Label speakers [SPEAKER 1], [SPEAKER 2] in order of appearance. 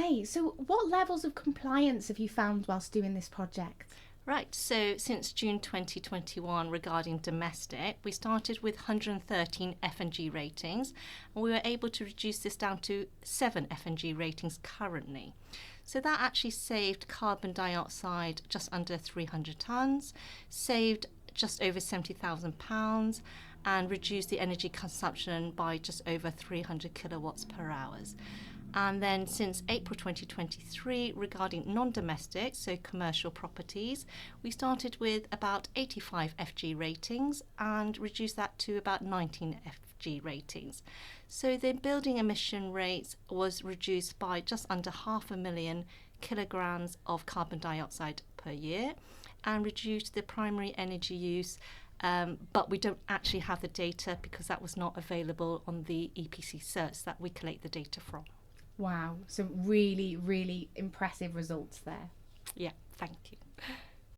[SPEAKER 1] May, so what levels of compliance have you found whilst doing this project?
[SPEAKER 2] Right, so since June 2021 regarding domestic, we started with 113 F&G ratings, and we were able to reduce this down to 7 F&G ratings currently. So that actually saved carbon dioxide just under 300 tonnes, saved just over £70,000, and reduced the energy consumption by just over 300 kilowatts per hour. And then since April 2023, regarding non-domestic, so commercial properties, we started with about 85 FG ratings and reduced that to about 19 FG ratings. So the building emission rate was reduced by just under 500,000 kilograms of carbon dioxide per year, and reduced the primary energy use, but we don't actually have the data because that was not available on the EPC certs that we collect the data from.
[SPEAKER 1] Wow, so really, really impressive results there.
[SPEAKER 2] Yeah, thank you.